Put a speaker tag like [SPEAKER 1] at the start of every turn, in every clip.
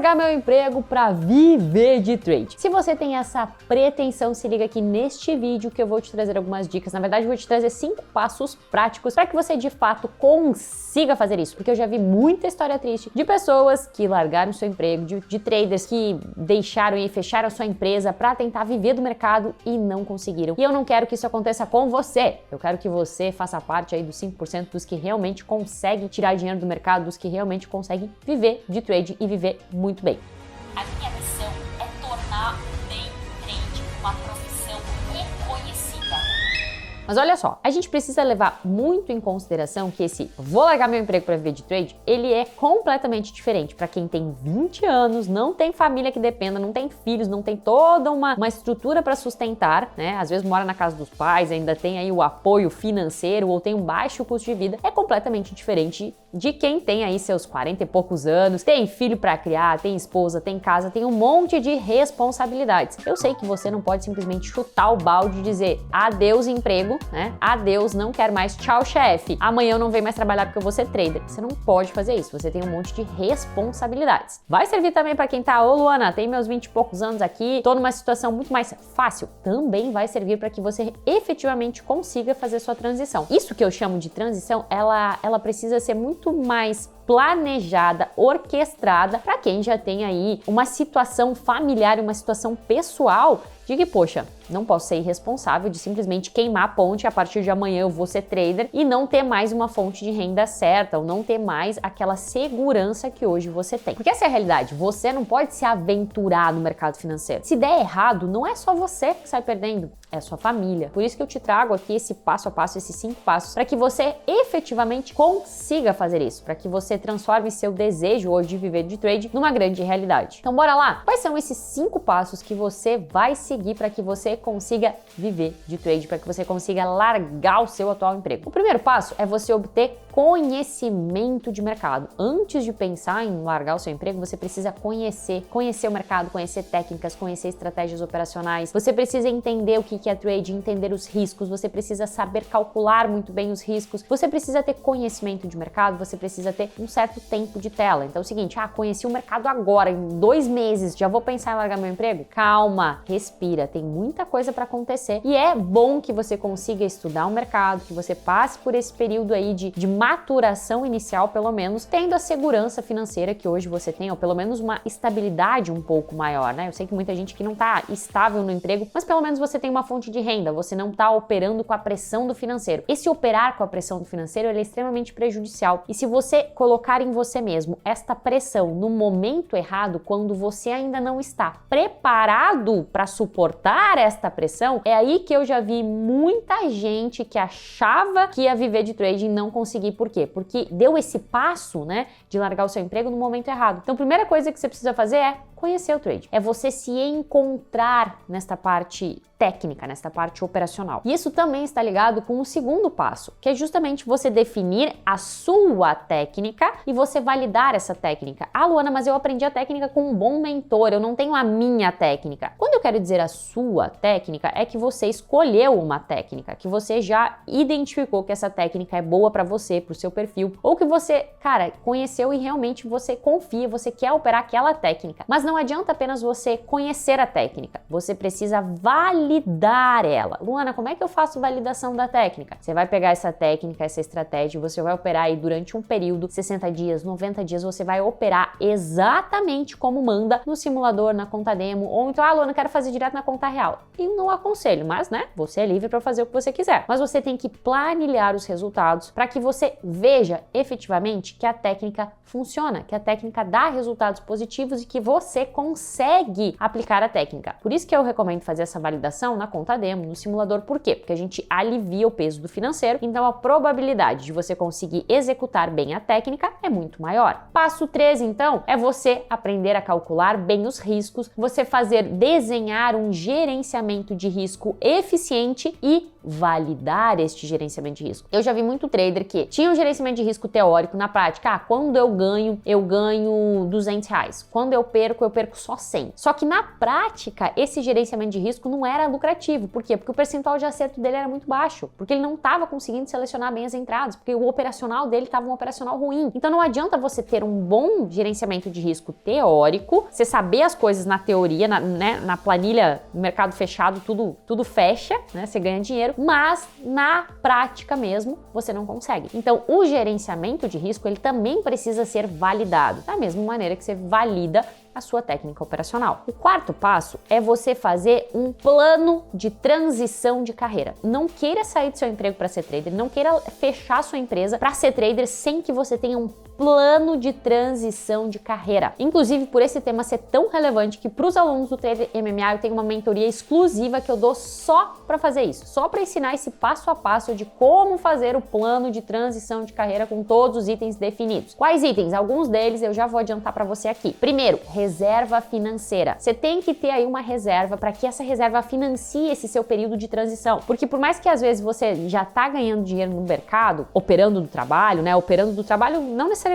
[SPEAKER 1] largar meu emprego para viver de trade. Se você tem essa pretensão, se liga aqui neste vídeo que eu vou te trazer algumas dicas. Na verdade, eu vou te trazer 5 passos práticos para que você de fato consiga fazer isso, porque eu já vi muita história triste de pessoas que largaram seu emprego, de traders que deixaram e fecharam sua empresa para tentar viver do mercado e não conseguiram. E eu não quero que isso aconteça com você. Eu quero que você faça parte aí dos 5% dos que realmente conseguem tirar dinheiro do mercado, dos que realmente conseguem viver de trade e viver muito bem.
[SPEAKER 2] A minha missão é tornar o day trade uma profissão reconhecida.
[SPEAKER 1] Mas olha só, a gente precisa levar muito em consideração que esse vou largar meu emprego para viver de trade, ele é completamente diferente para quem tem 20 anos, não tem família que dependa, não tem filhos, não tem toda uma estrutura para sustentar, né? Às vezes mora na casa dos pais, ainda tem aí o apoio financeiro ou tem um baixo custo de vida. É completamente diferente de quem tem aí seus 40 e poucos anos, tem filho para criar, tem esposa, tem casa, tem um monte de responsabilidades. Eu sei que você não pode simplesmente chutar o balde e dizer adeus emprego, né? Adeus, não quero mais, tchau chefe, amanhã eu não venho mais trabalhar porque eu vou ser trader. Você não pode fazer isso, você tem um monte de responsabilidades. Vai servir também para quem tá, ô Luana, tem meus 20 e poucos anos aqui, tô numa situação muito mais fácil. Também vai servir para que você efetivamente consiga fazer sua transição. Isso que eu chamo de transição, ela precisa ser muito mais planejada, orquestrada para quem já tem aí uma situação familiar, uma situação pessoal de que, poxa, não posso ser irresponsável de simplesmente queimar a ponte, a partir de amanhã eu vou ser trader e não ter mais uma fonte de renda certa, ou não ter mais aquela segurança que hoje você tem. Porque essa é a realidade, você não pode se aventurar no mercado financeiro. Se der errado, não é só você que sai perdendo, é a sua família. Por isso que eu te trago aqui esse passo a passo, esses 5 passos, para que você efetivamente consiga fazer isso, para que você transforme seu desejo hoje de viver de trade numa grande realidade. Então bora lá? Quais são esses 5 passos que você vai seguir para que você consiga viver de trade, para que você consiga largar o seu atual emprego? O primeiro passo é você obter conhecimento de mercado. Antes de pensar em largar o seu emprego, você precisa conhecer o mercado, conhecer técnicas, conhecer estratégias operacionais. Você precisa entender o que é trade, entender os riscos, você precisa saber calcular muito bem os riscos, você precisa ter conhecimento de mercado, você precisa ter um certo tempo de tela. Então é o seguinte, conheci o mercado agora, em 2 meses, já vou pensar em largar meu emprego? Calma, respira, tem muita coisa para acontecer e é bom que você consiga estudar o mercado, que você passe por esse período aí de maturação inicial, pelo menos, tendo a segurança financeira que hoje você tem, ou pelo menos uma estabilidade um pouco maior, né? Eu sei que muita gente que não tá estável no emprego, mas pelo menos você tem uma fonte de renda, você não tá operando com a pressão do financeiro. Esse operar com a pressão do financeiro, ele é extremamente prejudicial. E se você colocar em você mesmo esta pressão no momento errado, quando você ainda não está preparado para suportar esta pressão, é aí que eu já vi muita gente que achava que ia viver de trading e não conseguir. Por quê? Porque deu esse passo, né, de largar o seu emprego no momento errado. Então, a primeira coisa que você precisa fazer é conhecer o trade. É você se encontrar nesta parte técnica, nesta parte operacional. E isso também está ligado com o segundo passo, que é justamente você definir a sua técnica e você validar essa técnica. Luana, mas eu aprendi a técnica com um bom mentor, eu não tenho a minha técnica. Quando eu quero dizer a sua técnica, é que você escolheu uma técnica, que você já identificou que essa técnica é boa para você, para o seu perfil, ou que você, conheceu e realmente você confia, você quer operar aquela técnica. Mas não adianta apenas você conhecer a técnica, você precisa validar ela. Luana, como é que eu faço validação da técnica? Você vai pegar essa técnica, essa estratégia, você vai operar aí durante um período, 60 dias, 90 dias, você vai operar exatamente como manda no simulador, na conta demo, ou então, Luana, quero fazer direto na conta real. Eu não aconselho, mas, você é livre para fazer o que você quiser. Mas você tem que planilhar os resultados para que você veja efetivamente que a técnica funciona, que a técnica dá resultados positivos e que você consegue aplicar a técnica. Por isso que eu recomendo fazer essa validação na conta demo, no simulador. Por quê? Porque a gente alivia o peso do financeiro, então a probabilidade de você conseguir executar bem a técnica é muito maior. Passo 3, então, é você aprender a calcular bem os riscos, você desenhar um gerenciamento de risco eficiente e validar este gerenciamento de risco. Eu já vi muito trader que tinha um gerenciamento de risco teórico, na prática, quando eu ganho R$200. Quando eu perco só 100. Só que na prática, esse gerenciamento de risco não era lucrativo. Por quê? Porque o percentual de acerto dele era muito baixo, porque ele não estava conseguindo selecionar bem as entradas, porque o operacional dele estava um operacional ruim. Então não adianta você ter um bom gerenciamento de risco teórico, você saber as coisas na teoria, na planilha, no mercado fechado, tudo fecha, né? Você ganha dinheiro, mas na prática mesmo, você não consegue. Então, o gerenciamento de risco, ele também precisa ser validado, da mesma maneira que você valida a sua técnica operacional. O quarto passo é você fazer um plano de transição de carreira. Não queira sair do seu emprego para ser trader, não queira fechar sua empresa para ser trader sem que você tenha um plano de transição de carreira. Inclusive, por esse tema ser tão relevante que para os alunos do Trader MMA eu tenho uma mentoria exclusiva que eu dou só para fazer isso, só para ensinar esse passo a passo de como fazer o plano de transição de carreira com todos os itens definidos. Quais itens? Alguns deles eu já vou adiantar para você aqui. Primeiro, reserva financeira. Você tem que ter aí uma reserva para que essa reserva financie esse seu período de transição. Porque por mais que às vezes você já está ganhando dinheiro no mercado, operando do trabalho, né? Operando do trabalho não necessariamente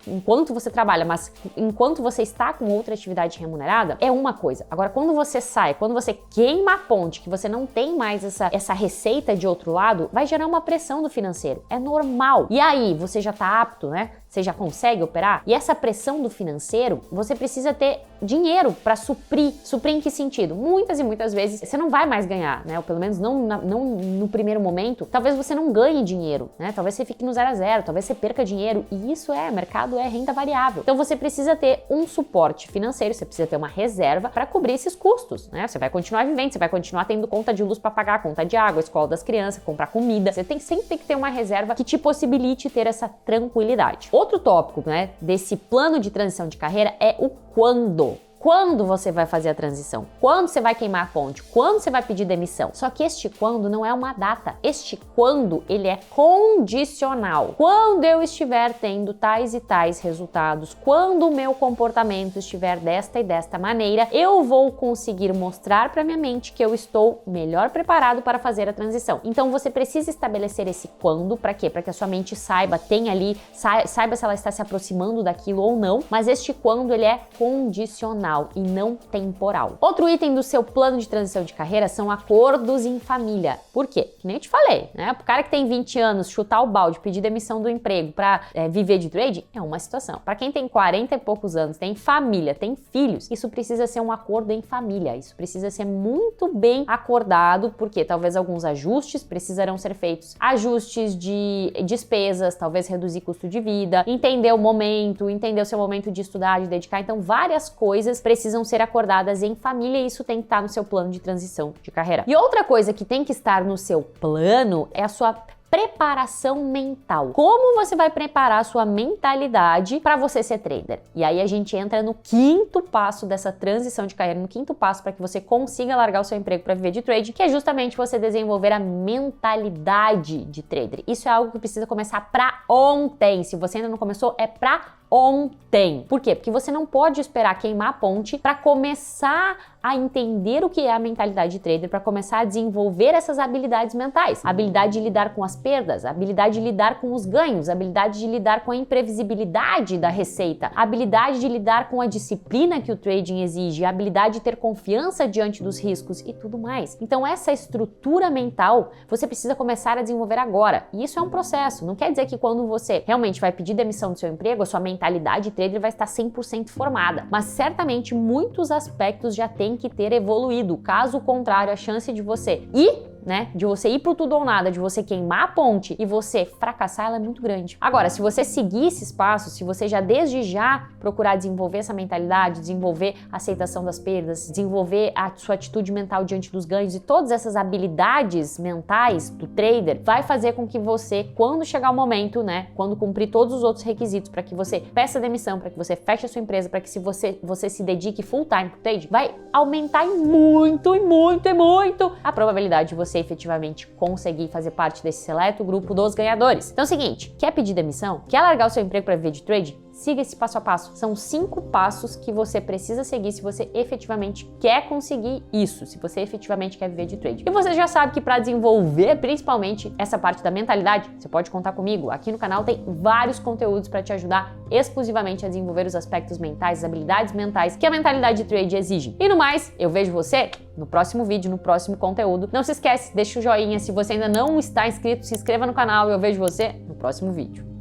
[SPEAKER 1] enquanto você trabalha, mas enquanto você está com outra atividade remunerada, é uma coisa. Agora, quando você sai, quando você queima a ponte, que você não tem mais essa receita de outro lado, vai gerar uma pressão do financeiro. É normal. E aí, você já está apto, né? Você já consegue operar? E essa pressão do financeiro, você precisa ter dinheiro para suprir. Suprir em que sentido? Muitas e muitas vezes você não vai mais ganhar, né? Ou pelo menos não no primeiro momento. Talvez você não ganhe dinheiro, né? Talvez você fique no 0 a 0, talvez você perca dinheiro. E isso mercado é renda variável. Então você precisa ter um suporte financeiro, você precisa ter uma reserva para cobrir esses custos, né? Você vai continuar vivendo, você vai continuar tendo conta de luz para pagar, conta de água, escola das crianças, comprar comida. Você sempre tem que ter uma reserva que te possibilite ter essa tranquilidade. Outro tópico, né, desse plano de transição de carreira é o quando. Quando você vai fazer a transição? Quando você vai queimar a ponte? Quando você vai pedir demissão? Só que este quando não é uma data. Este quando, ele é condicional. Quando eu estiver tendo tais e tais resultados, quando o meu comportamento estiver desta e desta maneira, eu vou conseguir mostrar para minha mente que eu estou melhor preparado para fazer a transição. Então você precisa estabelecer esse quando, para quê? Para que a sua mente saiba, tenha ali, saiba se ela está se aproximando daquilo ou não, mas este quando, ele é condicional e não temporal. Outro item do seu plano de transição de carreira são acordos em família. Por quê? Que nem eu te falei, né? O cara que tem 20 anos chutar o balde, pedir demissão do emprego para viver de trading é uma situação. Para quem tem 40 e poucos anos, tem família, tem filhos, isso precisa ser um acordo em família. Isso precisa ser muito bem acordado, porque talvez alguns ajustes precisarão ser feitos. Ajustes de despesas, talvez reduzir custo de vida, entender o momento, entender o seu momento de estudar, de dedicar. Então, várias coisas precisam ser acordadas em família e isso tem que estar no seu plano de transição de carreira. E outra coisa que tem que estar no seu plano é a sua preparação mental. Como você vai preparar a sua mentalidade para você ser trader? E aí a gente entra no quinto passo dessa transição de carreira, no quinto passo para que você consiga largar o seu emprego para viver de trading, que é justamente você desenvolver a mentalidade de trader. Isso é algo que precisa começar para ontem. Se você ainda não começou, é para ontem. Por quê? Porque você não pode esperar queimar a ponte para começar a entender o que é a mentalidade de trader, para começar a desenvolver essas habilidades mentais. A habilidade de lidar com as perdas, a habilidade de lidar com os ganhos, a habilidade de lidar com a imprevisibilidade da receita, a habilidade de lidar com a disciplina que o trading exige, a habilidade de ter confiança diante dos riscos e tudo mais. Então essa estrutura mental você precisa começar a desenvolver agora. E isso é um processo. Não quer dizer que quando você realmente vai pedir demissão do seu emprego, a sua mentalidade de trader vai estar 100% formada. Mas certamente muitos aspectos já têm que ter evoluído. Caso contrário, a chance de você de você ir pro tudo ou nada, de você queimar a ponte e você fracassar, ela é muito grande. Agora, se você seguir esses passos, se você já desde já procurar desenvolver essa mentalidade, desenvolver a aceitação das perdas, desenvolver a sua atitude mental diante dos ganhos e todas essas habilidades mentais do trader, vai fazer com que você, quando chegar o momento, quando cumprir todos os outros requisitos para que você peça demissão, para que você feche a sua empresa, para que você se dedique full time pro trading, vai aumentar em muito a probabilidade de você efetivamente conseguir fazer parte desse seleto grupo dos ganhadores. Então é o seguinte, quer pedir demissão? Quer largar o seu emprego para viver de trading? siga esse passo a passo. São 5 passos que você precisa seguir se você efetivamente quer conseguir isso, se você efetivamente quer viver de trade. E você já sabe que para desenvolver principalmente essa parte da mentalidade, você pode contar comigo. Aqui no canal tem vários conteúdos para te ajudar exclusivamente a desenvolver os aspectos mentais, as habilidades mentais que a mentalidade de trade exige. E no mais, eu vejo você no próximo vídeo, no próximo conteúdo. Não se esquece, deixa o joinha. Se você ainda não está inscrito, se inscreva no canal e eu vejo você no próximo vídeo.